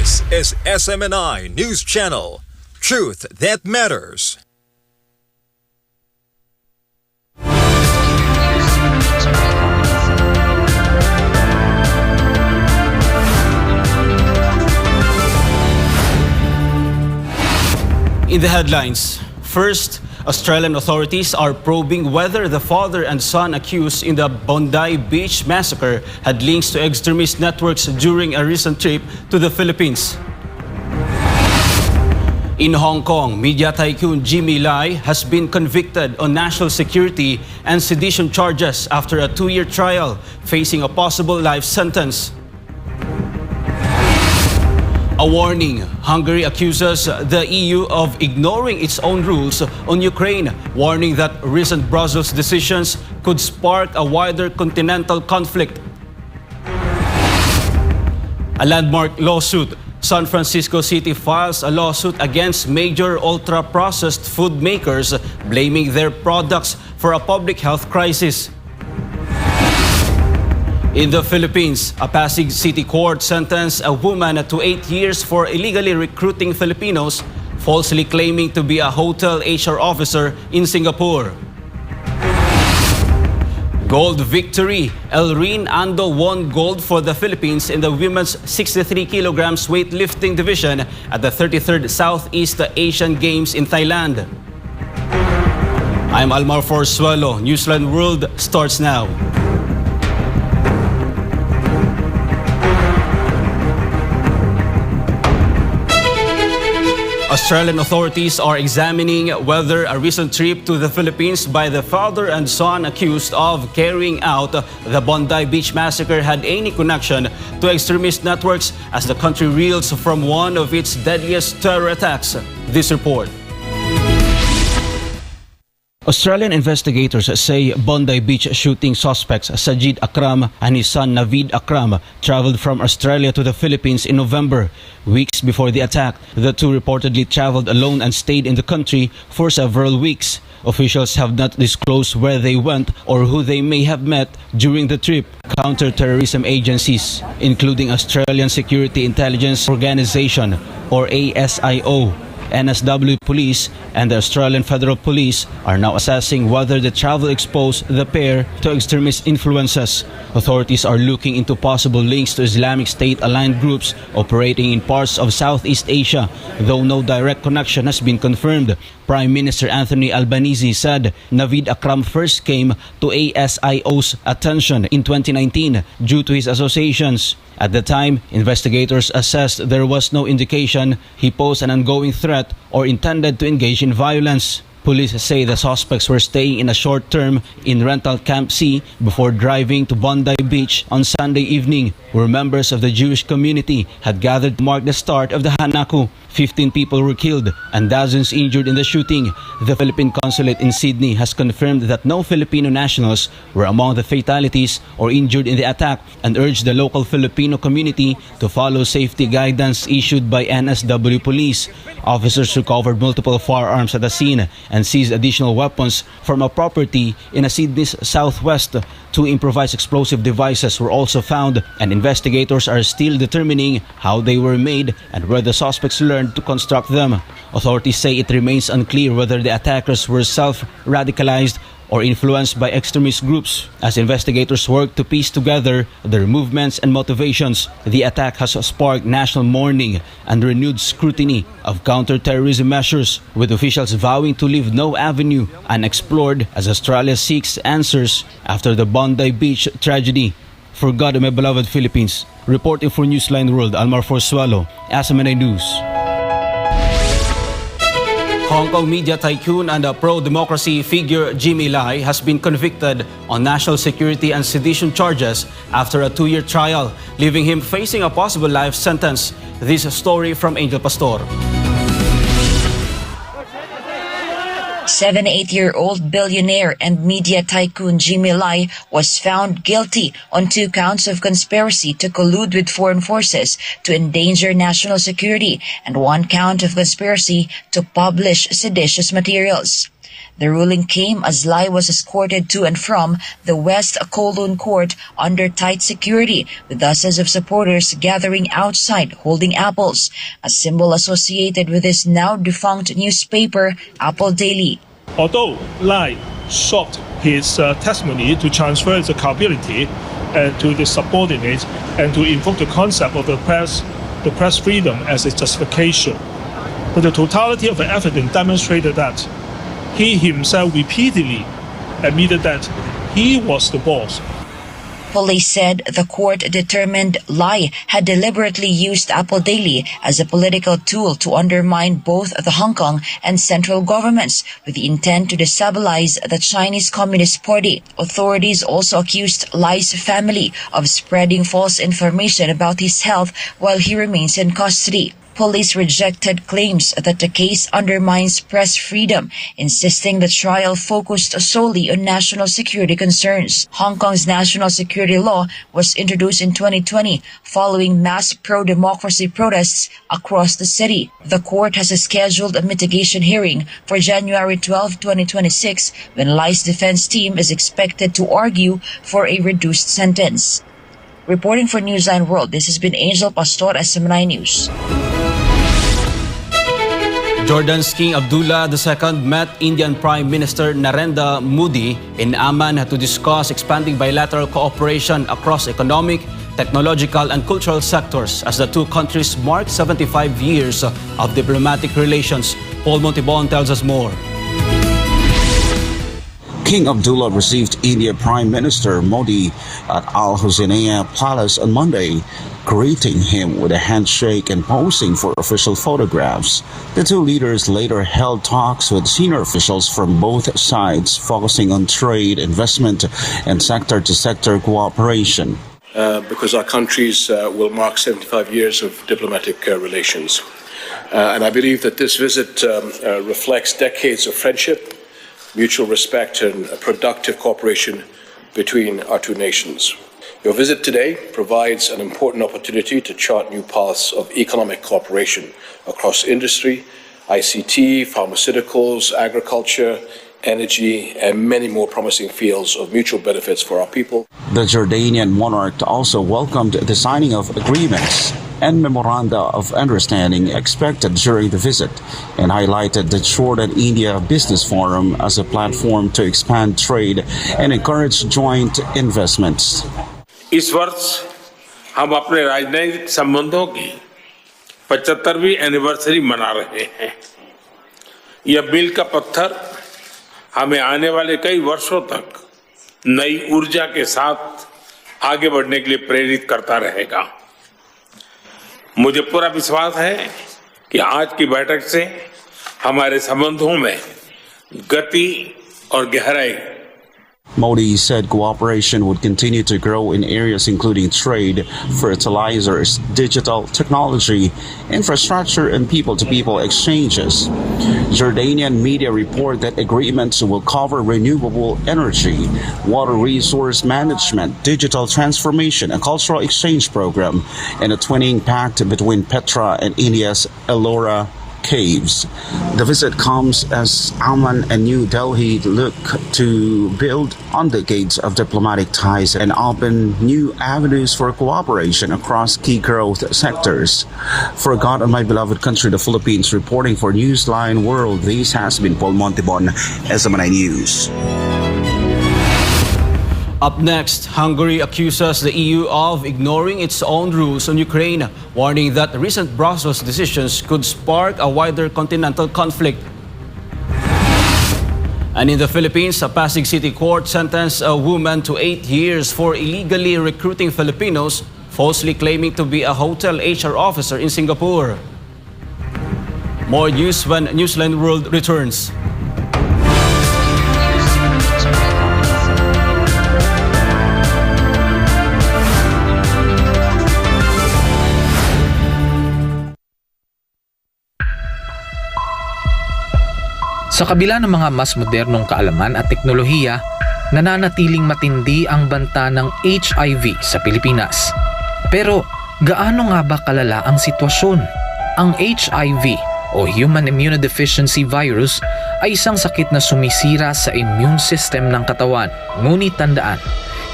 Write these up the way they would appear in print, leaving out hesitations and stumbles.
This is SMNI News Channel. Truth that matters. In the headlines, first, Australian authorities are probing whether the father and son accused in the Bondi Beach massacre had links to extremist networks during a recent trip to the Philippines. In Hong Kong, media tycoon Jimmy Lai has been convicted on national security and sedition charges after a 2-year trial, facing a possible life sentence. A warning, Hungary accuses the EU of ignoring its own rules on Ukraine, warning that recent Brussels decisions could spark a wider continental conflict. A landmark lawsuit. San Francisco City files a lawsuit against major ultra-processed food makers, blaming their products for a public health crisis. In the Philippines, a Pasig City Court sentenced a woman to 8 years for illegally recruiting Filipinos, falsely claiming to be a hotel HR officer in Singapore. Gold victory. Elrene Ando won gold for the Philippines in the women's 63 kilograms weightlifting division at the 33rd Southeast Asian Games in Thailand. I'm Almar Forzuelo. Newsline World starts now. Australian authorities are examining whether a recent trip to the Philippines by the father and son accused of carrying out the Bondi Beach massacre had any connection to extremist networks as the country reels from one of its deadliest terror attacks. This report. Australian investigators say Bondi Beach shooting suspects Sajid Akram and his son Naveed Akram traveled from Australia to the Philippines in November. Weeks before the attack, the two reportedly traveled alone and stayed in the country for several weeks. Officials have not disclosed where they went or who they may have met during the trip. Counter-terrorism agencies, including Australian Security Intelligence Organisation or ASIO, NSW Police and the Australian Federal Police are now assessing whether the travel exposed the pair to extremist influences. Authorities are looking into possible links to Islamic State-aligned groups operating in parts of Southeast Asia, though no direct connection has been confirmed. Prime Minister Anthony Albanese said Naveed Akram first came to ASIO's attention in 2019 due to his associations. At the time, investigators assessed there was no indication he posed an ongoing threat or intended to engage in violence. Police say the suspects were staying in a short term in rental Camp C before driving to Bondi Beach on Sunday evening, where members of the Jewish community had gathered to mark the start of the Hanaku. 15 people were killed and dozens injured in the shooting. The Philippine Consulate in Sydney has confirmed that no Filipino nationals were among the fatalities or injured in the attack and urged the local Filipino community to follow safety guidance issued by NSW Police. Officers recovered multiple firearms at the scene and seized additional weapons from a property in Sydney's southwest. 2 improvised explosive devices were also found, and investigators are still determining how they were made and where the suspects learned to construct them. Authorities say it remains unclear whether the attackers were self-radicalized or influenced by extremist groups. As investigators work to piece together their movements and motivations, the attack has sparked national mourning and renewed scrutiny of counter-terrorism measures, with officials vowing to leave no avenue unexplored as Australia seeks answers after the Bondi Beach tragedy. For God and my beloved Philippines, reporting for Newsline World, Almar Forzuelo, SMNI News. Hong Kong media tycoon and a pro-democracy figure Jimmy Lai has been convicted on national security and sedition charges after a 2-year trial, leaving him facing a possible life sentence. This story from Angel Pastor. 78-year-old billionaire and media tycoon Jimmy Lai was found guilty on 2 counts of conspiracy to collude with foreign forces to endanger national security and 1 count of conspiracy to publish seditious materials. The ruling came as Lai was escorted to and from the West Kowloon court under tight security, with dozens of supporters gathering outside holding apples, a symbol associated with his now defunct newspaper, Apple Daily. Although Lai sought his testimony to transfer his accountability to the subordinates and to invoke the concept of the press freedom as a justification, but the totality of the evidence demonstrated that he himself repeatedly admitted that he was the boss. Police said the court determined Lai had deliberately used Apple Daily as a political tool to undermine both the Hong Kong and central governments with the intent to destabilize the Chinese Communist Party. Authorities also accused Lai's family of spreading false information about his health while he remains in custody. Police rejected claims that the case undermines press freedom, insisting the trial focused solely on national security concerns. Hong Kong's national security law was introduced in 2020 following mass pro-democracy protests across the city. The court has scheduled a mitigation hearing for January 12, 2026, when Lai's defense team is expected to argue for a reduced sentence. Reporting for Newsline World, this has been Angel Pastor, SM9 News. Jordan's King Abdullah II met Indian Prime Minister Narendra Modi in Amman to discuss expanding bilateral cooperation across economic, technological and cultural sectors as the two countries mark 75 years of diplomatic relations. Paul Montibon tells us more. King Abdullah received India Prime Minister Modi at Al Husseiniya Palace on Monday, greeting him with a handshake and posing for official photographs. The two leaders later held talks with senior officials from both sides, focusing on trade, investment, and sector-to-sector cooperation. Because our countries will mark 75 years of diplomatic relations. And I believe that this visit reflects decades of friendship, mutual respect and productive cooperation between our two nations. Your visit today provides an important opportunity to chart new paths of economic cooperation across industry, ICT, pharmaceuticals, agriculture, energy, and many more promising fields of mutual benefits for our people. The Jordanian monarch also welcomed the signing of agreements and memoranda of understanding expected during the visit and highlighted the Jordan-India Business Forum as a platform to expand trade and encourage joint investments. इस वर्ष हम अपने राजनयिक संबंधों की 75वीं एनिवर्सरी मना रहे हैं। यह मील का पत्थर हमें आने वाले कई वर्षों तक नई ऊर्जा के साथ आगे बढ़ने के लिए प्रेरित करता रहेगा। मुझे पूरा विश्वास है कि आज की बैठक से हमारे संबंधों में गति और गहराई। Modi said cooperation would continue to grow in areas including trade, fertilizers, digital technology, infrastructure, and people-to-people exchanges. Jordanian media report that agreements will cover renewable energy, water resource management, digital transformation, a cultural exchange program, and a twinning pact between Petra and India's Ellora caves. The visit comes as Amman and New Delhi look to build on decades of diplomatic ties and open new avenues for cooperation across key growth sectors. For God and my beloved country, the Philippines, reporting for Newsline World, this has been Paul Montibon, SM9 News. Up next, Hungary accuses the EU of ignoring its own rules on Ukraine, warning that recent Brussels decisions could spark a wider continental conflict. And in the Philippines, a Pasig City court sentenced a woman to 8 years for illegally recruiting Filipinos, falsely claiming to be a hotel HR officer in Singapore. More news when Newsline World returns. Sa kabila ng mga mas modernong kaalaman at teknolohiya, nananatiling matindi ang banta ng HIV sa Pilipinas. Pero gaano nga ba kalala ang sitwasyon? Ang HIV o Human Immunodeficiency Virus ay isang sakit na sumisira sa immune system ng katawan. Ngunit tandaan,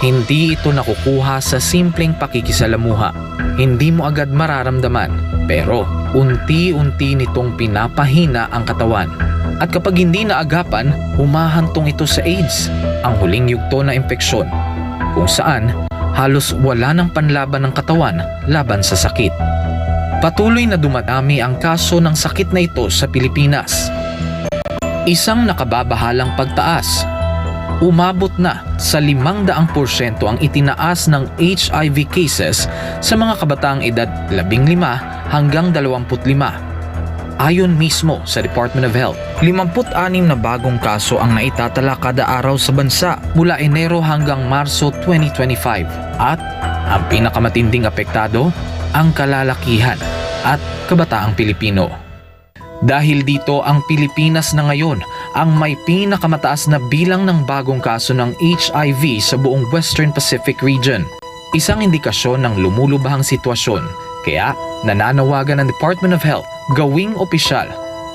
hindi ito nakukuha sa simpleng pakikisalamuha. Hindi mo agad mararamdaman, pero unti-unti nitong pinapahina ang katawan. At kapag hindi naagapan, humahantong ito sa AIDS, ang huling yugto na impeksyon, kung saan halos wala ng panlaban ng katawan laban sa sakit. Patuloy na dumadami ang kaso ng sakit na ito sa Pilipinas. Isang nakababahalang pagtaas. Umabot na sa 500% ang itinaas ng HIV cases sa mga kabataang edad 15 hanggang 25. Ayon mismo sa Department of Health, 56 na bagong kaso ang naitatala kada araw sa bansa mula Enero hanggang Marso 2025. At ang pinakamatinding apektado, ang kalalakihan at kabataang Pilipino. Dahil dito, ang Pilipinas na ngayon ang may pinakamataas na bilang ng bagong kaso ng HIV sa buong Western Pacific region. Isang indikasyon ng lumulubahang sitwasyon, kaya nananawagan ng Department of Health gawing opisyal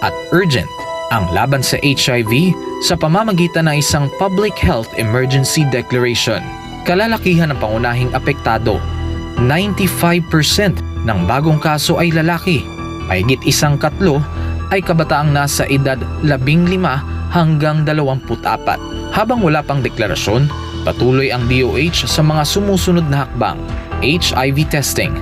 at urgent ang laban sa HIV sa pamamagitan ng isang Public Health Emergency Declaration. Kalalakihan ng pangunahing apektado, 95% ng bagong kaso ay lalaki, mahigit 1/3 ay kabataang nasa edad 15 hanggang 24. Habang wala pang deklarasyon, patuloy ang DOH sa mga sumusunod na hakbang: HIV testing,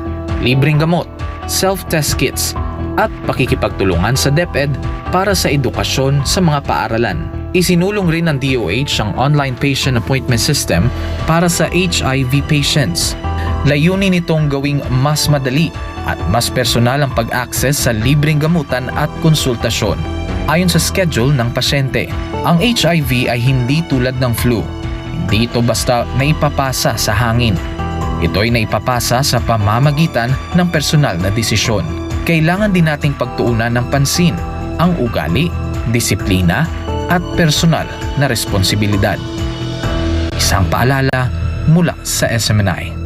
libreng gamot, self-test kits, at pakikipagtulungan sa DepEd para sa edukasyon sa mga paaralan. Isinulong rin ng DOH ang online patient appointment system para sa HIV patients. Layunin nitong gawing mas madali at mas personal ang pag-access sa libreng gamutan at konsultasyon ayon sa schedule ng pasyente. Ang HIV ay hindi tulad ng flu. Hindi ito basta naipapasa sa hangin. Ito ay naipapasa sa pamamagitan ng personal na desisyon. Kailangan din nating pagtuunan ng pansin ang ugali, disiplina at personal na responsibilidad. Isang paalala mula sa SMNI.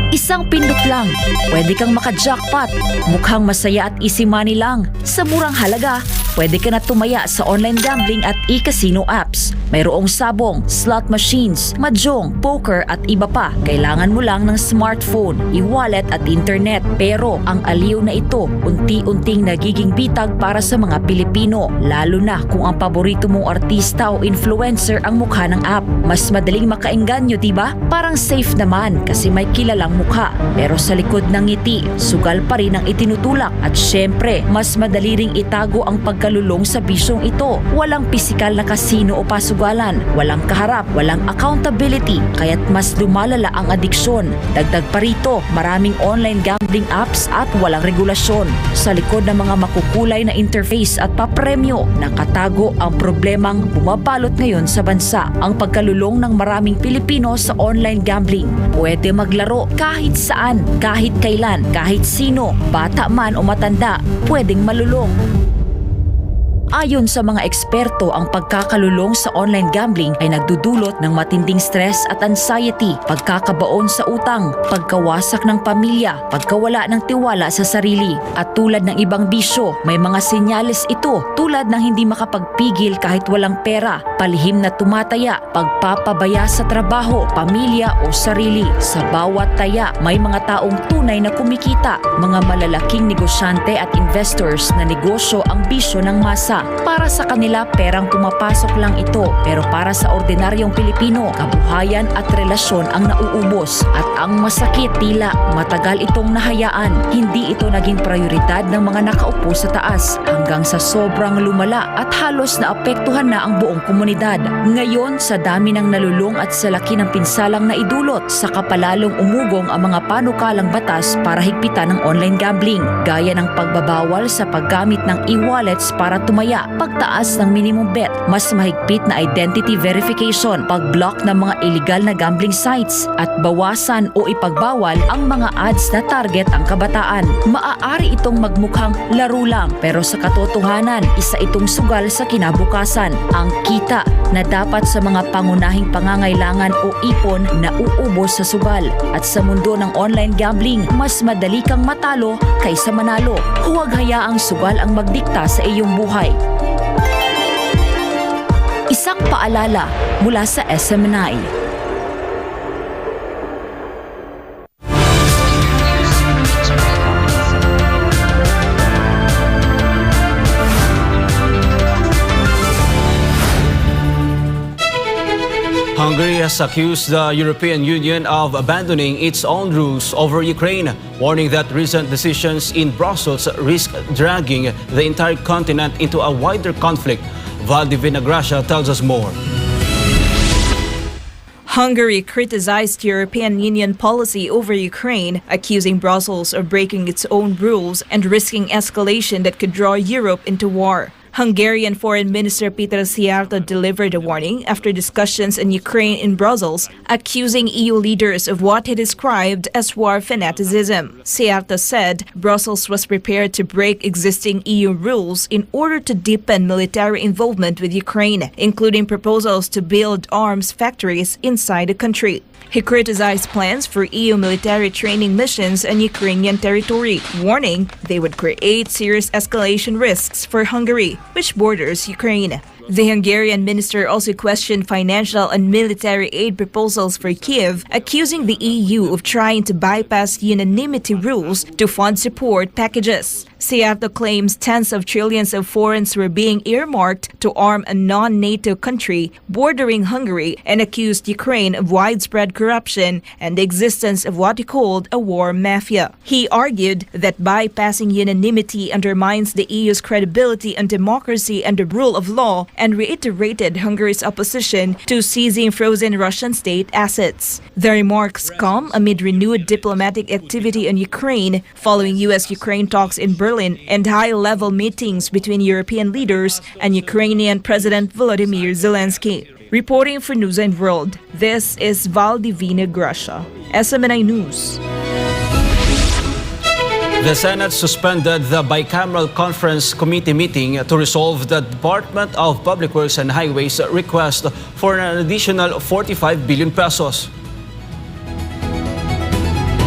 Isang pindot lang, pwede kang maka-jackpot. Mukhang masaya at easy money lang. Sa murang halaga, pwede ka na tumaya sa online gambling at e-casino apps. Mayroong sabong, slot machines, mahjong, poker at iba pa. Kailangan mo lang ng smartphone, e-wallet at internet. Pero ang aliw na ito, unti-unting nagiging bitag para sa mga Pilipino. Lalo na kung ang paborito mong artista o influencer ang mukha ng app. Mas madaling makaengganyo, diba? Parang safe naman kasi may kilalang mukha. Pero sa likod ng ngiti, sugal pa rin ang itinutulak. At syempre, mas madali ring itago ang pagkalulong sa bisyong ito. Walang pisikal na kasino o pasugalan, walang kaharap, walang accountability, kaya't mas lumalala ang adiksyon. Dagdag pa rito, maraming online gambling apps at walang regulasyon. Sa likod ng mga makukulay na interface at papremyo, nakatago ang problemang bumabalot ngayon sa bansa. Ang pagkalulong ng maraming Pilipino sa online gambling. Pwede maglaro kahit saan, kahit kailan, kahit sino, bata man o matanda, pwedeng malulong. Ayon sa mga eksperto, ang pagkakalulong sa online gambling ay nagdudulot ng matinding stress at anxiety, pagkakabaon sa utang, pagkawasak ng pamilya, pagkawala ng tiwala sa sarili. At tulad ng ibang bisyo, may mga senyales ito tulad ng hindi makapagpigil kahit walang pera, palihim na tumataya, pagpapabaya sa trabaho, pamilya o sarili. Sa bawat taya, may mga taong tunay na kumikita, mga malalaking negosyante at investors na negosyo ang bisyo ng masa. Para sa kanila, perang pumapasok lang ito. Pero para sa ordinaryong Pilipino, kabuhayan at relasyon ang nauubos. At ang masakit, tila matagal itong nahayaan. Hindi ito naging prioridad ng mga nakaupo sa taas hanggang sa sobrang lumala at halos naapektuhan na ang buong komunidad. Ngayon, sa dami ng nalulong at sa laki ng pinsalang naidulot, saka palalong umugong ang mga panukalang batas para higpitan ng online gambling, gaya ng pagbabawal sa paggamit ng e-wallets para tumaya pandaraya, pagtaas ng minimum bet, mas mahigpit na identity verification, pag-block ng mga illegal na gambling sites, at bawasan o ipagbawal ang mga ads na target ang kabataan. Maaari itong magmukhang laro lang, pero sa katotohanan, isa itong sugal sa kinabukasan. Ang kita na dapat sa mga pangunahing pangangailangan o ipon na uubos sa sugal. At sa mundo ng online gambling, mas madali kang matalo kaysa manalo. Huwag hayaang sugal ang magdikta sa iyong buhay. Isang paalala mula sa SMNI. Hungary has accused the European Union of abandoning its own rules over Ukraine, warning that recent decisions in Brussels risk dragging the entire continent into a wider conflict. Valdivina Gracia tells us more. Hungary criticized European Union policy over Ukraine, accusing Brussels of breaking its own rules and risking escalation that could draw Europe into war. Hungarian Foreign Minister Peter Szijjártó delivered a warning after discussions in Ukraine in Brussels, accusing EU leaders of what he described as war fanaticism. Szijjártó said Brussels was prepared to break existing EU rules in order to deepen military involvement with Ukraine, including proposals to build arms factories inside the country. He criticized plans for EU military training missions in Ukrainian territory, warning they would create serious escalation risks for Hungary, which borders Ukraine. The Hungarian minister also questioned financial and military aid proposals for Kiev, accusing the EU of trying to bypass unanimity rules to fund support packages. Szijjártó claims tens of trillions of forints were being earmarked to arm a non-NATO country bordering Hungary and accused Ukraine of widespread corruption and the existence of what he called a war mafia. He argued that bypassing unanimity undermines the EU's credibility and democracy and the rule of law, and reiterated Hungary's opposition to seizing frozen Russian state assets. The remarks come amid renewed diplomatic activity in Ukraine following U.S.-Ukraine talks in Berlin and high-level meetings between European leaders and Ukrainian President Volodymyr Zelensky. Reporting for Newsline World, this is Valdivina Gracia, SMNI News. The Senate suspended the bicameral conference committee meeting to resolve the Department of Public Works and Highways request for an additional 45 billion pesos.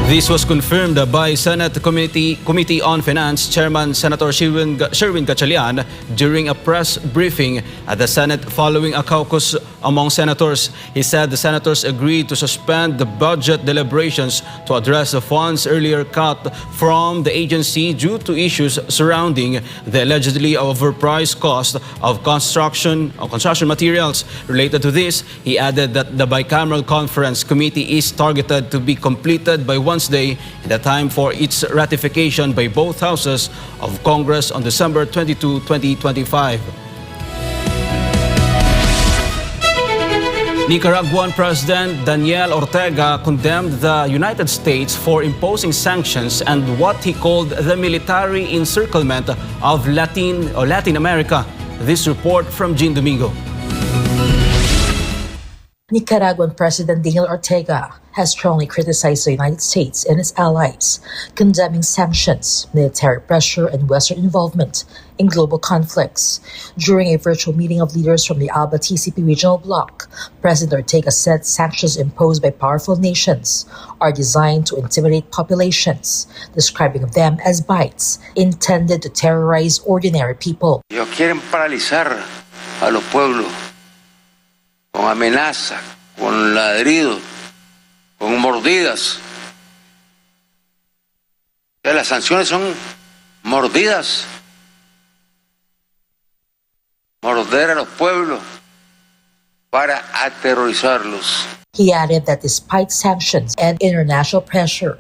This was confirmed by Senate Committee on Finance Chairman Senator Sherwin Gatchalian during a press briefing at the Senate following a caucus among senators. He said the senators agreed to suspend the budget deliberations to address the funds earlier cut from the agency due to issues surrounding the allegedly overpriced cost of construction materials. Related to this, he added that the bicameral conference committee is targeted to be completed by Wednesday in the time for its ratification by both houses of Congress on December 22, 2025. Nicaraguan President Daniel Ortega condemned the United States for imposing sanctions and what he called the military encirclement of Latin America. This report from Jean Domingo. Nicaraguan President Daniel Ortega has strongly criticized the United States and its allies, condemning sanctions, military pressure, and Western involvement in global conflicts. During a virtual meeting of leaders from the ALBA TCP regional bloc, President Ortega said sanctions imposed by powerful nations are designed to intimidate populations, describing them as bites intended to terrorize ordinary people. Ellos quieren paralizar a los pueblos con amenazas, con ladridos, con mordidas. Las sanciones son mordidas. Morder a los pueblos para aterrorizarlos. He added that despite sanctions and international pressure,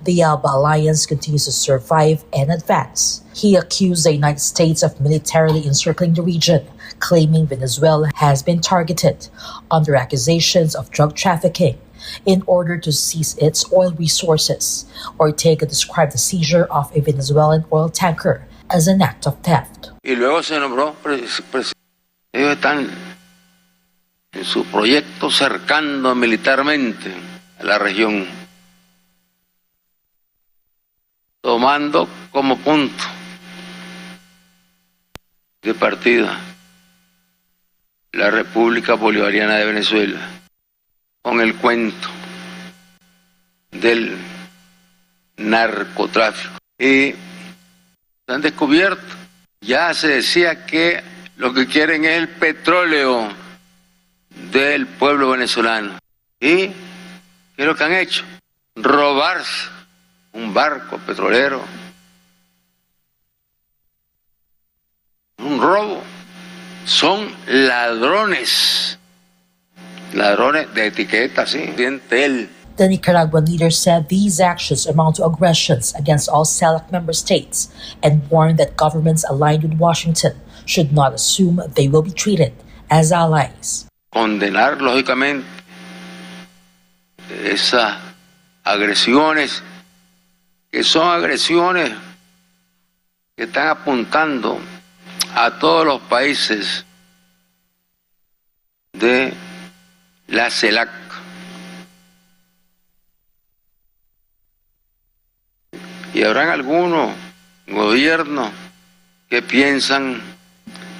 the ALBA alliance continues to survive and advance. He accused the United States of militarily encircling the region, claiming Venezuela has been targeted under accusations of drug trafficking in order to seize its oil resources. Ortega described the seizure of a Venezuelan oil tanker as an act of theft. Y luego se nombró presidente. Ellos están en su proyecto cercando militarmente a la región, tomando como punto de partida la República Bolivariana de Venezuela, con el cuento del narcotráfico. Y se han descubierto, ya se decía que lo que quieren es el petróleo del pueblo venezolano. ¿Y qué es lo que han hecho? Robarse un barco petrolero. Un robo. Son ladrones. Ladrones de etiqueta, sí. Él. The Nicaraguan leader said these actions amount to aggressions against all CELAC member states and warned that governments aligned with Washington should not assume they will be treated as allies. Condenar, lógicamente, esas agresiones, que son agresiones que están apuntando a todos los países de la CELAC. Y habrán algunos gobiernos que piensan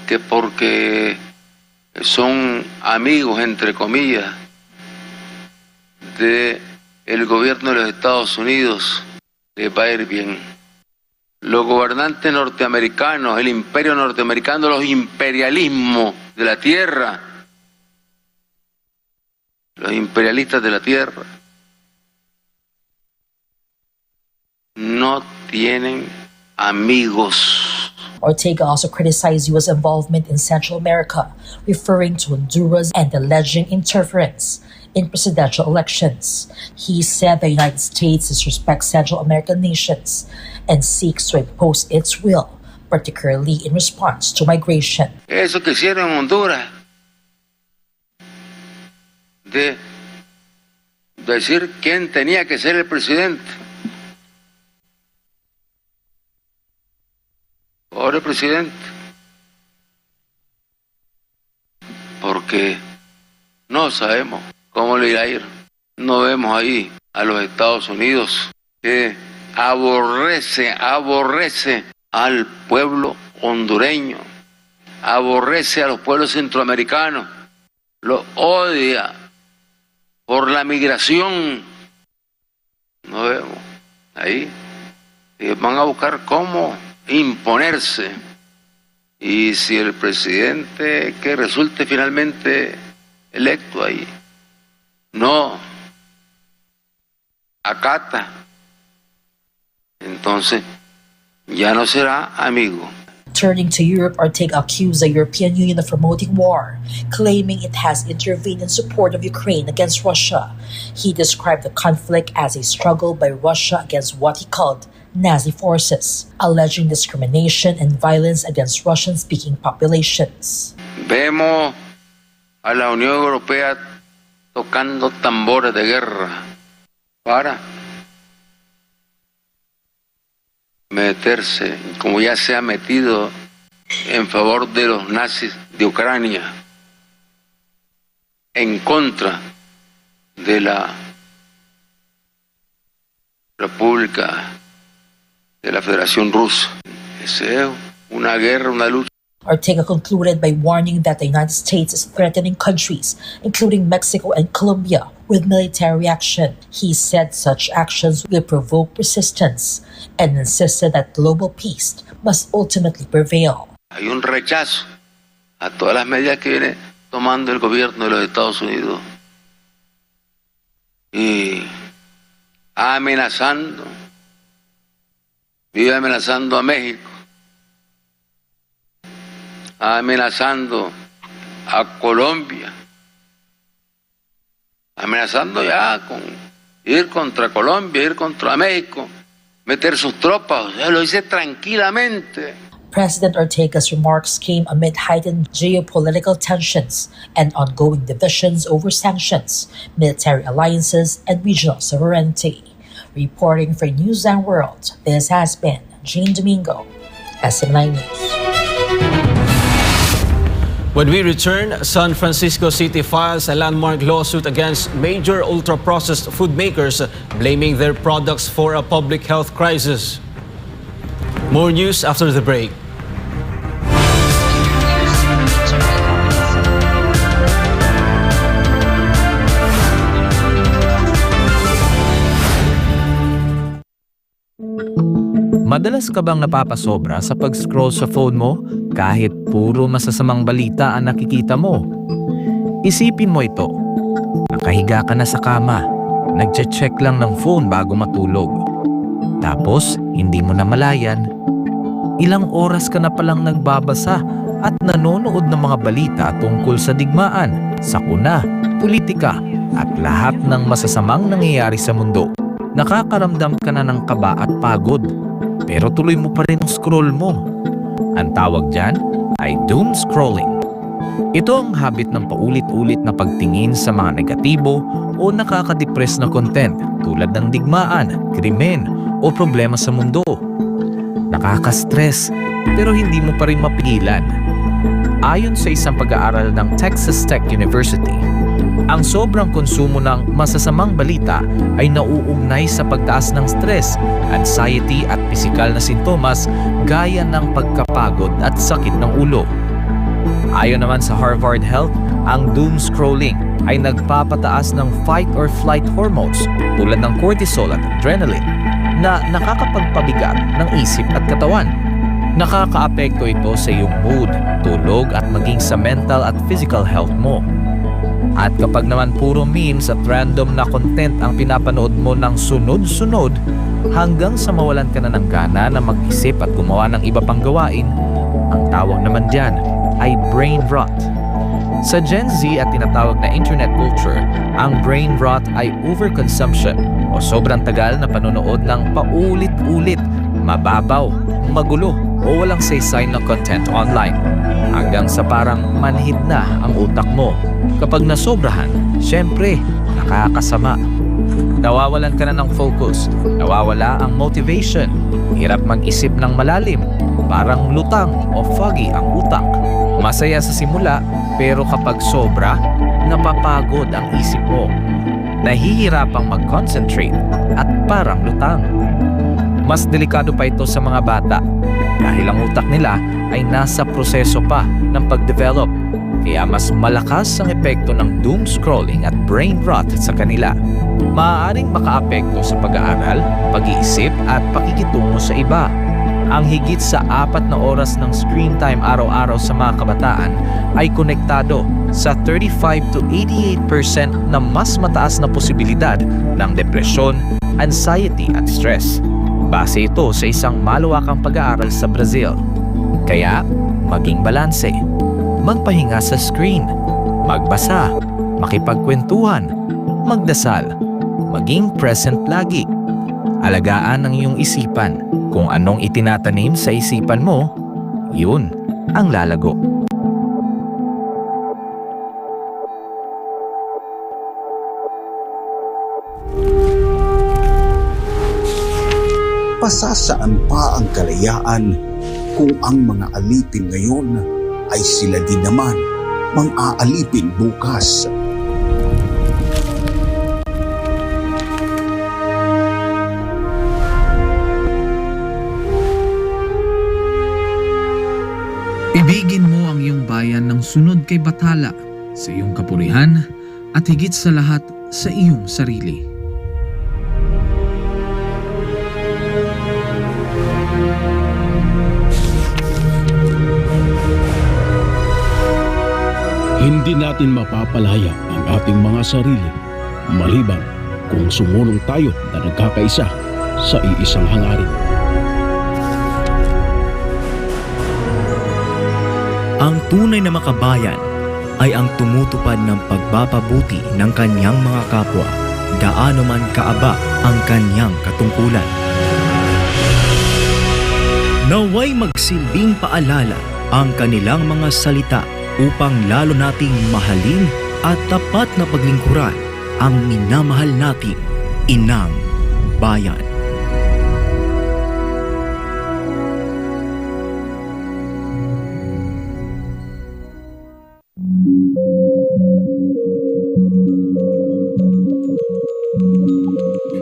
que porque son amigos, entre comillas, del gobierno de los Estados Unidos, les va a ir bien. Los gobernantes norteamericanos, el imperio norteamericano, los imperialismos de la tierra, los imperialistas de la tierra, no tienen amigos. Ortega also criticized U.S. involvement in Central America, referring to Honduras and alleging interference in presidential elections. He said the United States disrespects Central American nations and seeks to impose its will, particularly in response to migration. Eso que hicieron en Honduras, de decir quién tenía que ser el presidente. Pobre presidente, porque no sabemos cómo le irá a ir. No vemos ahí a los Estados Unidos que aborrece al pueblo hondureño, aborrece a los pueblos centroamericanos, lo odia por la migración. No vemos ahí. Ellos van a buscar cómo imponerse, y si el presidente que resulte finalmente electo ahí no acata, entonces ya no será amigo. Turning to Europe, Ortega accused the European Union of promoting war, claiming it has intervened in support of Ukraine against Russia. He described the conflict as a struggle by Russia against what he called Nazi forces, alleging discrimination and violence against Russian-speaking populations. Vemos a la Unión Europea tocando tambores de guerra para meterse, como ya se ha metido, en favor de los nazis de Ucrania, en contra de la República de la Federación Rusa. Esa es una guerra, una lucha. Ortega concluded by warning that the United States is threatening countries, including Mexico and Colombia, with military action. He said such actions will provoke resistance and insisted that global peace must ultimately prevail. Hay un rechazo a todas las medidas que viene tomando el gobierno de los Estados Unidos y vive amenazando a México, amenazando a Colombia, amenazando ya con ir contra Colombia, ir contra México, meter sus tropas. Lo dice tranquilamente. President Ortega's remarks came amid heightened geopolitical tensions and ongoing divisions over sanctions, military alliances, and regional sovereignty. Reporting for Newsline World, this has been Jean Domingo. SM9 News. When we return, San Francisco City files a landmark lawsuit against major ultra-processed food makers, blaming their products for a public health crisis. More news after the break. Madalas ka bang napapasobra sa pag-scroll sa phone mo kahit puro masasamang balita ang nakikita mo? Isipin mo ito. Nakahiga ka na sa kama, nagche-check lang ng phone bago matulog. Tapos, hindi mo na malayan, ilang oras ka na palang nagbabasa at nanonood ng mga balita tungkol sa digmaan, sakuna, politika at lahat ng masasamang nangyayari sa mundo. Nakakaramdam ka na ng kaba at pagod. Pero tuloy mo pa rin ang scroll mo. Ang tawag dyan ay doom scrolling. Ito ang habit ng paulit-ulit na pagtingin sa mga negatibo o nakakadepress na content tulad ng digmaan, krimen o problema sa mundo. Nakaka-stress pero hindi mo pa rin mapigilan. Ayon sa isang pag-aaral ng Texas Tech University, ang sobrang konsumo ng masasamang balita ay nauugnay sa pagtaas ng stress, anxiety at pisikal na sintomas gaya ng pagkapagod at sakit ng ulo. Ayon naman sa Harvard Health, ang doom scrolling ay nagpapataas ng fight or flight hormones tulad ng cortisol at adrenaline na nakakapagpabigat ng isip at katawan. Nakakaapekto ito sa iyong mood, tulog at maging sa mental at physical health mo. At kapag naman puro memes at random na content ang pinapanood mo ng sunod-sunod hanggang sa mawalan ka na ng gana na mag-isip at gumawa ng iba pang gawain, ang tawag naman dyan ay brain rot. Sa Gen Z at tinatawag na internet culture, ang brain rot ay overconsumption o sobrang tagal na panonood ng paulit-ulit, mababaw, magulo o walang saysay na content online hanggang sa parang manhid na ang utak mo. Kapag nasobrahan, syempre, nakakasama. Nawawalan ka na ng focus, nawawala ang motivation, hirap mag-isip ng malalim, parang lutang o foggy ang utak. Masaya sa simula, pero kapag sobra, napapagod ang isip mo. Nahihirapang mag-concentrate at parang lutang. Mas delikado pa ito sa mga bata dahil ang utak nila ay nasa proseso pa ng pag-develop. Kaya mas malakas ang epekto ng doom scrolling at brain rot sa kanila. Maaaring makaapekto sa pag-aaral, pag-iisip at pakikitungo sa iba. Ang higit sa 4 na oras ng screen time araw-araw sa mga kabataan ay konektado sa 35 to 88% na mas mataas na posibilidad ng depresyon, anxiety at stress. Base ito sa isang malawakang pag-aaral sa Brazil. Kaya, maging balanse. Magpahinga sa screen, magbasa, makipagkwentuhan, magdasal, maging present lagi. Alagaan ang iyong isipan. Kung anong itinatanim sa isipan mo, yun ang lalago. Pasasaan pa ang kalayaan kung ang mga alipin ngayon ay sila din naman mang-aalipin bukas. Ibigin mo ang iyong bayan ng sunod kay bathala, sa iyong kapurihan at higit sa lahat sa iyong sarili. Hindi natin mapapalaya ang ating mga sarili maliban kung sumunong tayo na nagkakaisa sa iisang hangarin. Ang tunay na makabayan ay ang tumutupad ng pagpapabuti ng kanyang mga kapwa, gaano man kaaba ang kanyang katungkulan. Naway magsilbing paalala ang kanilang mga salita upang lalo nating mahalin at tapat na paglingkuran ang minamahal nating inang bayan.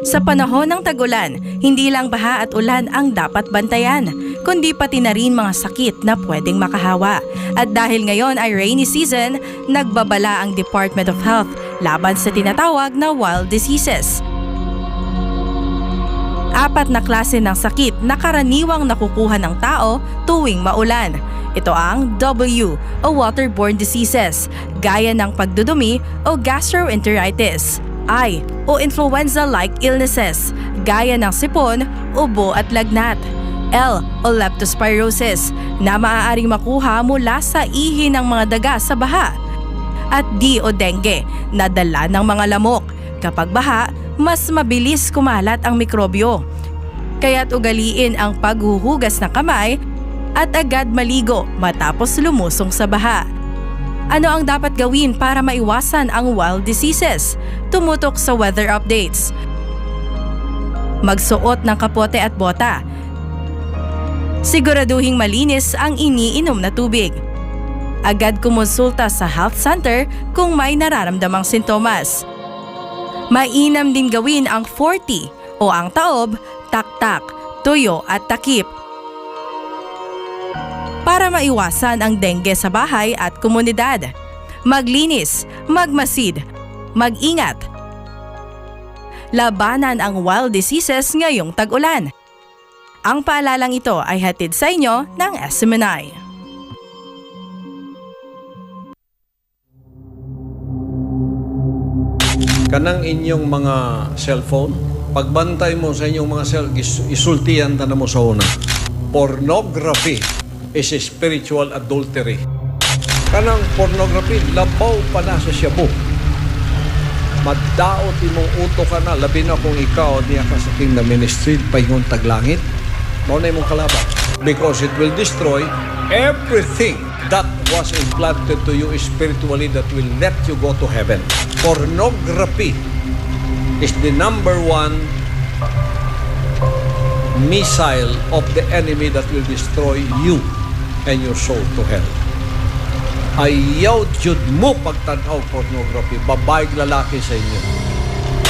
Sa panahon ng tag-ulan, hindi lang baha at ulan ang dapat bantayan, kundi pati na rin mga sakit na pwedeng makahawa. At dahil ngayon ay rainy season, nagbabala ang Department of Health laban sa tinatawag na wild diseases. 4 na klase ng sakit na karaniwang nakukuha ng tao tuwing maulan. Ito ang W o waterborne diseases, gaya ng pagdudumi o gastroenteritis. I o influenza-like illnesses, gaya ng sipon, ubo at lagnat. L o leptospirosis, na maaaring makuha mula sa ihi ng mga daga sa baha. At D o dengue, na dala ng mga lamok. Kapag baha, mas mabilis kumalat ang mikrobyo. Kaya't ugaliin ang paghuhugas ng kamay at agad maligo matapos lumusong sa baha. Ano ang dapat gawin para maiwasan ang wild diseases? Tumutok sa weather updates. Magsuot ng kapote at bota. Siguraduhing malinis ang iniinom na tubig. Agad kumonsulta sa health center kung may nararamdamang sintomas. Mainam din gawin ang 40 o ang taob, taktak, tuyo at takip para maiwasan ang dengue sa bahay at komunidad. Maglinis, magmasid, mag-ingat. Labanan ang wild diseases ngayong tag-ulan. Ang paalalang ito ay hatid sa inyo ng SMNI. Kanang inyong mga cellphone, pagbantay mo sa inyong mga isultihan na mo sa una. Pornography is a spiritual adultery. Kanang pornography, labaw pa na sa shabu. Magdaot imong uto ka na, labi na kung ikaw niya ka sa king na ministry, pahingon taglangit, mauna imong kalaban. Because it will destroy everything that was implanted to you spiritually that will let you go to heaven. Pornography is the number 1 missile of the enemy that will destroy you and your soul to hell. Ayaw jud mo pagtanaw pornography, babaeng lalaki sa inyo.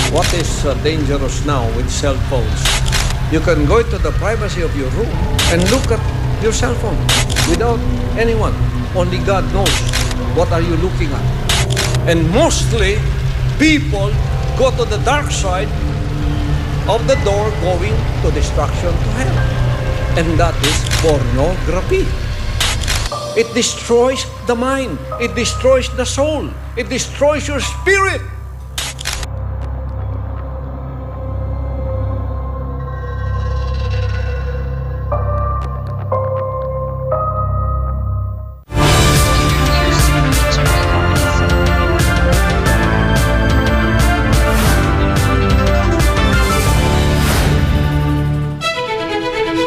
What is dangerous now with cell phones? You can go into the privacy of your room and look at your cell phone without anyone. Only God knows what are you looking at. And mostly, people go to the dark side of the door going to destruction to hell. And that is pornography. It destroys the mind. It destroys the soul. It destroys your spirit.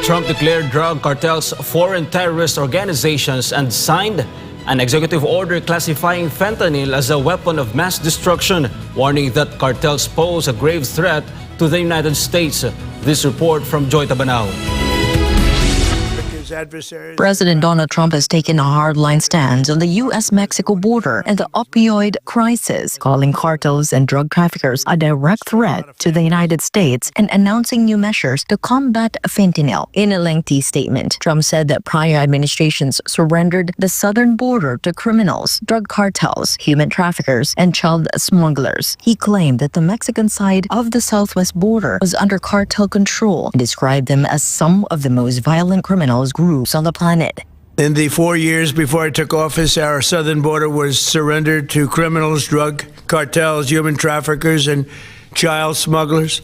Trump declared drug cartels foreign terrorist organizations and signed an executive order classifying fentanyl as a weapon of mass destruction, warning that cartels pose a grave threat to the United States. This report from Joy Tabanao. President Donald Trump has taken a hardline stance on the U.S.-Mexico border and the opioid crisis, calling cartels and drug traffickers a direct threat to the United States and announcing new measures to combat fentanyl. In a lengthy statement, Trump said that prior administrations surrendered the southern border to criminals, drug cartels, human traffickers, and child smugglers. He claimed that the Mexican side of the southwest border was under cartel control and described them as some of the most violent criminals groups on the planet. In the 4 years before I took office, our southern border was surrendered to criminals, drug cartels, human traffickers, and child smugglers.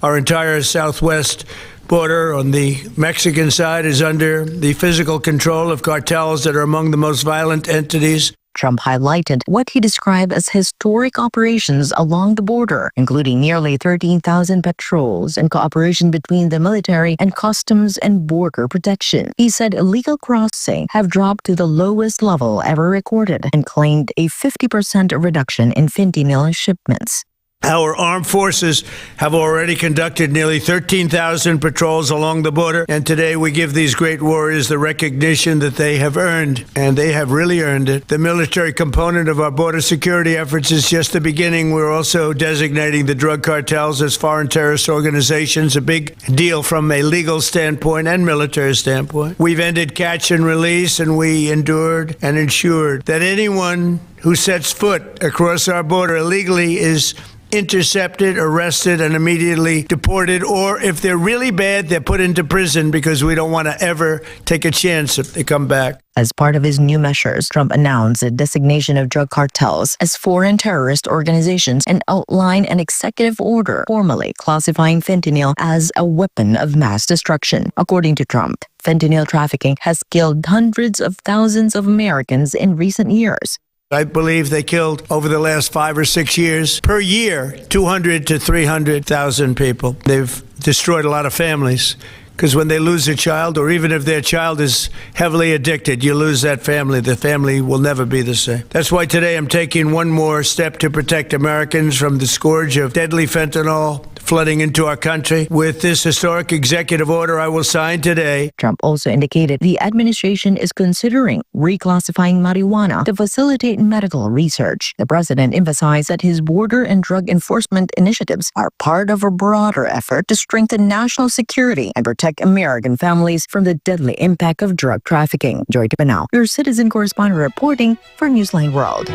Our entire southwest border on the Mexican side is under the physical control of cartels that are among the most violent entities. Trump highlighted what he described as historic operations along the border, including nearly 13,000 patrols and cooperation between the military and Customs and Border Protection. He said illegal crossing have dropped to the lowest level ever recorded and claimed a 50% reduction in fentanyl shipments. Our armed forces have already conducted nearly 13,000 patrols along the border, and today we give these great warriors the recognition that they have earned, and they have really earned it. The military component of our border security efforts is just the beginning. We're also designating the drug cartels as foreign terrorist organizations, a big deal from a legal standpoint and military standpoint. We've ended catch and release, and we endured and ensured that anyone who sets foot across our border illegally is intercepted, arrested, and immediately deported, or if they're really bad, they're put into prison because we don't want to ever take a chance if they come back. As part of his new measures, Trump announced the designation of drug cartels as foreign terrorist organizations and outlined an executive order formally classifying fentanyl as a weapon of mass destruction. According to Trump, fentanyl trafficking has killed hundreds of thousands of Americans in recent years. I believe they killed, over the last 5 or 6 years, per year, 200 to 300,000 people. They've destroyed a lot of families, because when they lose a child, or even if their child is heavily addicted, you lose that family. The family will never be the same. That's why today I'm taking one more step to protect Americans from the scourge of deadly fentanyl flooding into our country. With this historic executive order I will sign today. Trump also indicated the administration is considering reclassifying marijuana to facilitate medical research. The president emphasized that his border and drug enforcement initiatives are part of a broader effort to strengthen national security and protect American families from the deadly impact of drug trafficking. Joy Tipanao, your citizen correspondent reporting for Newsline World.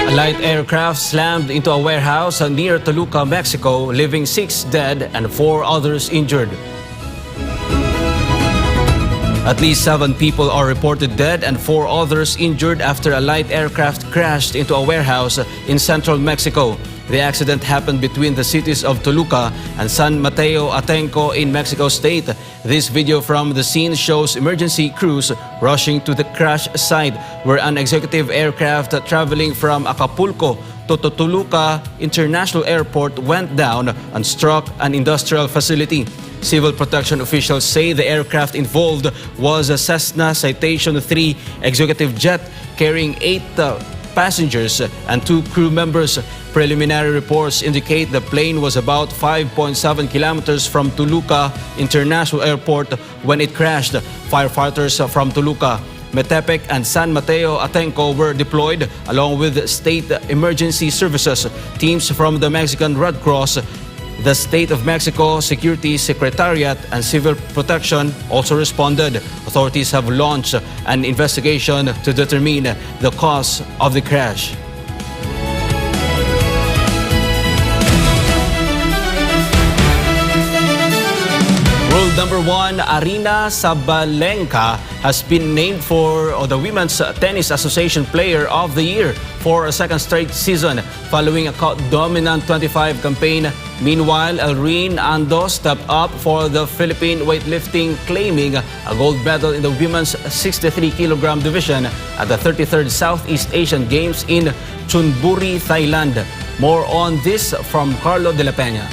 A light aircraft slammed into a warehouse near Toluca, Mexico, leaving 6 dead and 4 others injured. At least 7 people are reported dead and 4 others injured after a light aircraft crashed into a warehouse in central Mexico. The accident happened between the cities of Toluca and San Mateo Atenco in Mexico State. This video from the scene shows emergency crews rushing to the crash site, where an executive aircraft traveling from Acapulco to Toluca International Airport went down and struck an industrial facility. Civil protection officials say the aircraft involved was a Cessna Citation 3 executive jet carrying 8 passengers and 2 crew members. Preliminary reports indicate the plane was about 5.7 kilometers from Toluca International Airport when it crashed. Firefighters from Toluca, Metepec, and San Mateo Atenco were deployed, along with state emergency services, teams from the Mexican Red Cross, the State of Mexico Security Secretariat, and Civil Protection also responded. Authorities have launched an investigation to determine the cause of the crash. World number 1 Aryna Sabalenka has been named for the Women's Tennis Association Player of the Year for a second straight season, following a dominant 25 campaign. Meanwhile, Elrene Ando stepped up for the Philippine weightlifting, claiming a gold medal in the women's 63-kilogram division at the 33rd Southeast Asian Games in Chonburi, Thailand. More on this from Carlo de la Peña.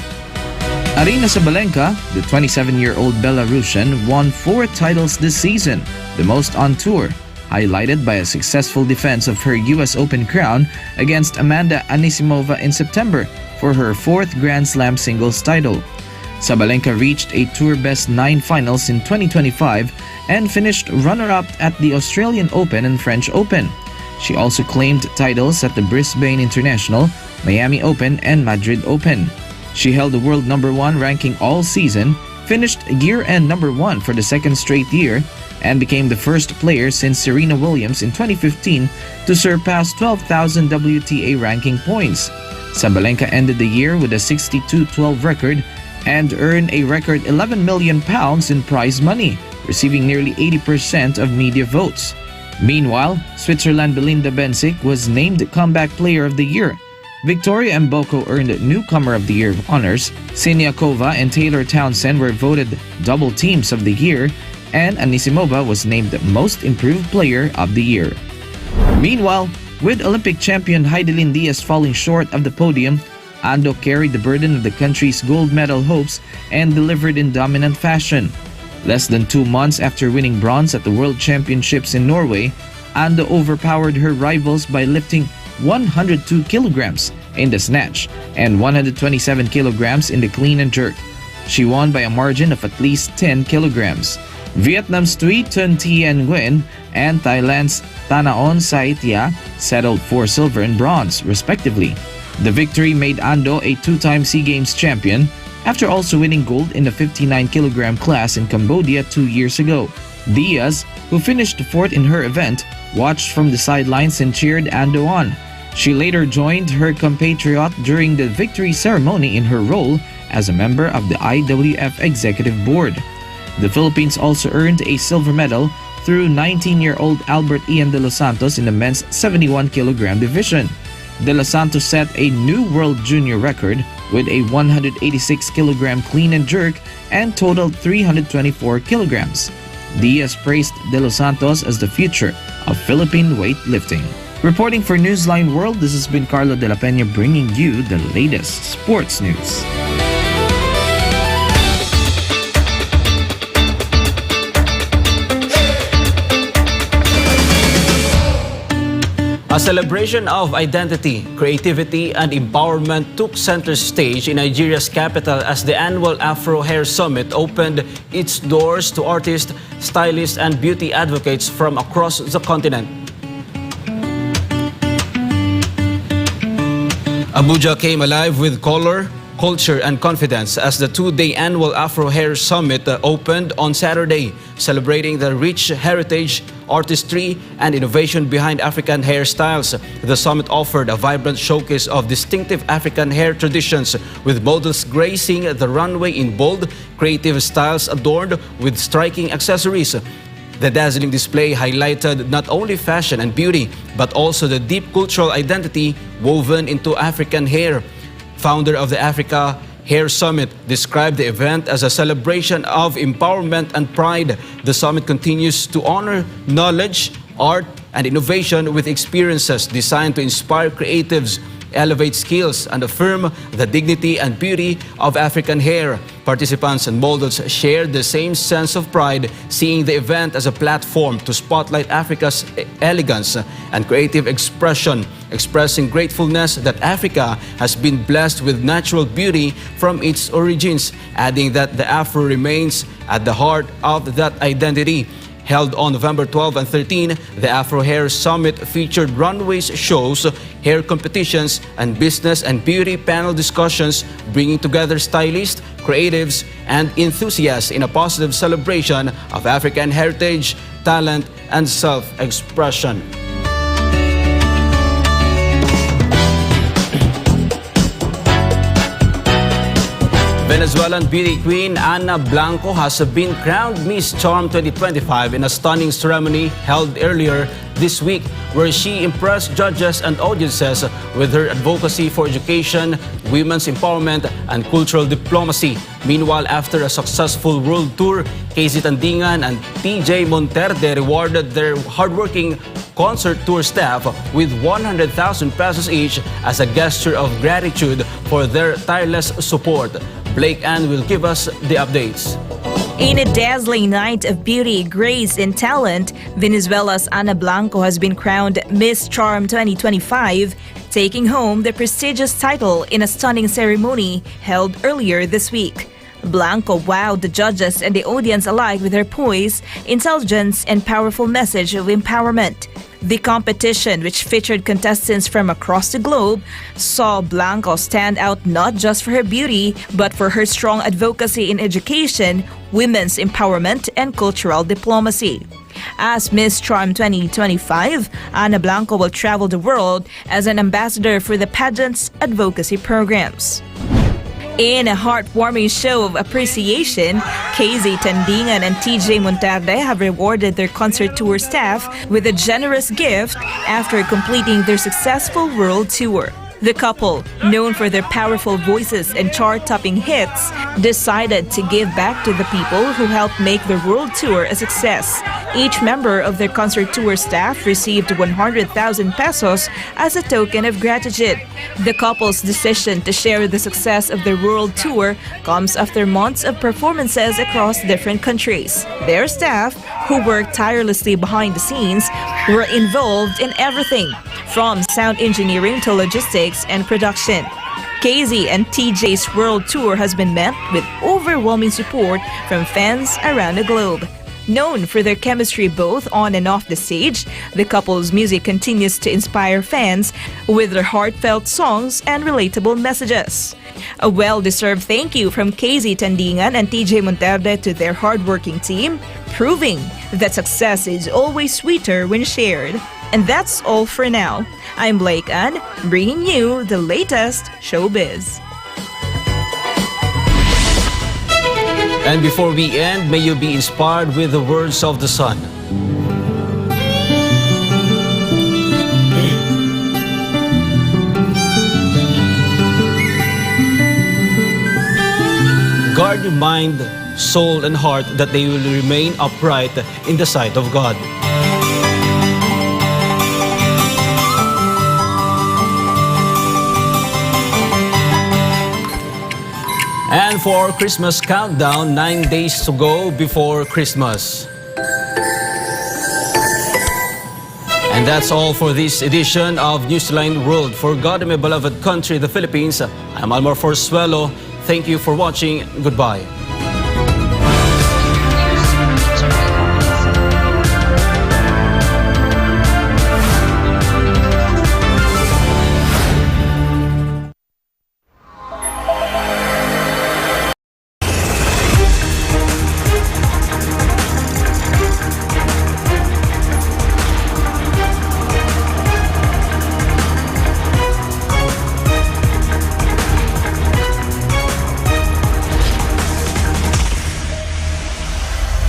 Aryna Sabalenka, the 27-year-old Belarusian, won 4 titles this season, the most on tour, highlighted by a successful defense of her US Open crown against Amanda Anisimova in September for her 4th Grand Slam singles title. Sabalenka reached a tour best 9 finals in 2025 and finished runner-up at the Australian Open and French Open. She also claimed titles at the Brisbane International, Miami Open, and Madrid Open. She held the world number 1 ranking all season, finished year-end number 1 for the 2nd straight year, and became the first player since Serena Williams in 2015 to surpass 12,000 WTA ranking points. Sabalenka ended the year with a 62-12 record and earned a record £11 million in prize money, receiving nearly 80% of media votes. Meanwhile, Switzerland Belinda Bencic was named Comeback Player of the Year. Victoria Mboko earned Newcomer of the Year honors. Siniakova and Taylor Townsend were voted Double Teams of the Year, and Anisimova was named Most Improved Player of the Year. Meanwhile, with Olympic champion Heidelin Diaz falling short of the podium, Ando carried the burden of the country's gold medal hopes and delivered in dominant fashion. Less than 2 months after winning bronze at the World Championships in Norway, Ando overpowered her rivals by lifting 102 kilograms in the snatch and 127 kilograms in the clean and jerk. She won by a margin of at least 10 kilograms. Vietnam's Thuy Thanh Tien Nguyen and Thailand's Thanaon Saitia settled for silver and bronze, respectively. The victory made Ando a two-time SEA Games champion after also winning gold in the 59-kilogram class in Cambodia 2 years ago. Diaz, who finished fourth in her event, watched from the sidelines and cheered Ando on. She later joined her compatriot during the victory ceremony in her role as a member of the IWF Executive Board. The Philippines also earned a silver medal through 19-year-old Albert Ian de los Santos in the men's 71-kilogram division. De los Santos set a new world junior record with a 186-kilogram clean and jerk and totaled 324 kilograms. Diaz praised De Los Santos as the future of Philippine weightlifting. Reporting for Newsline World, this has been Carlo de la Peña bringing you the latest sports news. A celebration of identity, creativity, and empowerment took center stage in Nigeria's capital as the annual Afro Hair Summit opened its doors to artists, stylists, and beauty advocates from across the continent. Abuja came alive with color, culture, and confidence as the two-day annual Afro Hair Summit opened on Saturday, celebrating the rich heritage, artistry, and innovation behind African hairstyles. The summit offered a vibrant showcase of distinctive African hair traditions, with models gracing the runway in bold, creative styles adorned with striking accessories. The dazzling display highlighted not only fashion and beauty, but also the deep cultural identity woven into African hair. Founder of the Africa Hair Summit described the event as a celebration of empowerment and pride. The summit continues to honor knowledge, art, and innovation with experiences designed to inspire creatives, elevate skills, and affirm the dignity and beauty of African hair. Participants and models shared the same sense of pride, seeing the event as a platform to spotlight Africa's elegance and creative expression, expressing gratefulness that Africa has been blessed with natural beauty from its origins, adding that the Afro remains at the heart of that identity. Held on November 12 and 13, the Afro Hair Summit featured runways shows, hair competitions, and business and beauty panel discussions, bringing together stylists, creatives, and enthusiasts in a positive celebration of African heritage, talent, and self-expression. Venezuelan beauty queen Ana Blanco has been crowned Miss Charm 2025 in a stunning ceremony held earlier this week, where she impressed judges and audiences with her advocacy for education, women's empowerment, and cultural diplomacy. Meanwhile, after a successful world tour, Casey Tandingan and TJ Monterde rewarded their hardworking concert tour staff with 100,000 pesos each as a gesture of gratitude for their tireless support. Blake Ann will give us the updates. In a dazzling night of beauty, grace, and talent, Venezuela's Ana Blanco has been crowned Miss Charm 2025, taking home the prestigious title in a stunning ceremony held earlier this week. Blanco wowed the judges and the audience alike with her poise, intelligence, and powerful message of empowerment. The competition, which featured contestants from across the globe, saw Blanco stand out not just for her beauty, but for her strong advocacy in education, women's empowerment, and cultural diplomacy. As Miss Charm 2025, Ana Blanco will travel the world as an ambassador for the pageant's advocacy programs. In a heartwarming show of appreciation, Casey Tandingan and TJ Monterde have rewarded their concert tour staff with a generous gift after completing their successful world tour. The couple, known for their powerful voices and chart-topping hits, decided to give back to the people who helped make the world tour a success. Each member of their concert tour staff received 100,000 pesos as a token of gratitude. The couple's decision to share the success of their world tour comes after months of performances across different countries. Their staff, who worked tirelessly behind the scenes, were involved in everything, from sound engineering to logistics and production. KZ and TJ's world tour has been met with overwhelming support from fans around the globe. Known for their chemistry both on and off the stage, the couple's music continues to inspire fans with their heartfelt songs and relatable messages. A well-deserved thank you from KZ Tandingan and TJ Monterde to their hardworking team, proving that success is always sweeter when shared. And that's all for now. I'm Blake Ann, bringing you the latest showbiz. And before we end, may you be inspired with the words of the sun. Guard your mind, soul, and heart that they will remain upright in the sight of God. And for our Christmas countdown, 9 days to go before Christmas. And that's all for this edition of Newsline World. For God and my beloved country, the Philippines, I'm Almar Forzuelo. Thank you for watching. Goodbye.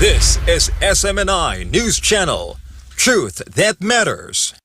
This is SMNI News Channel. Truth that matters.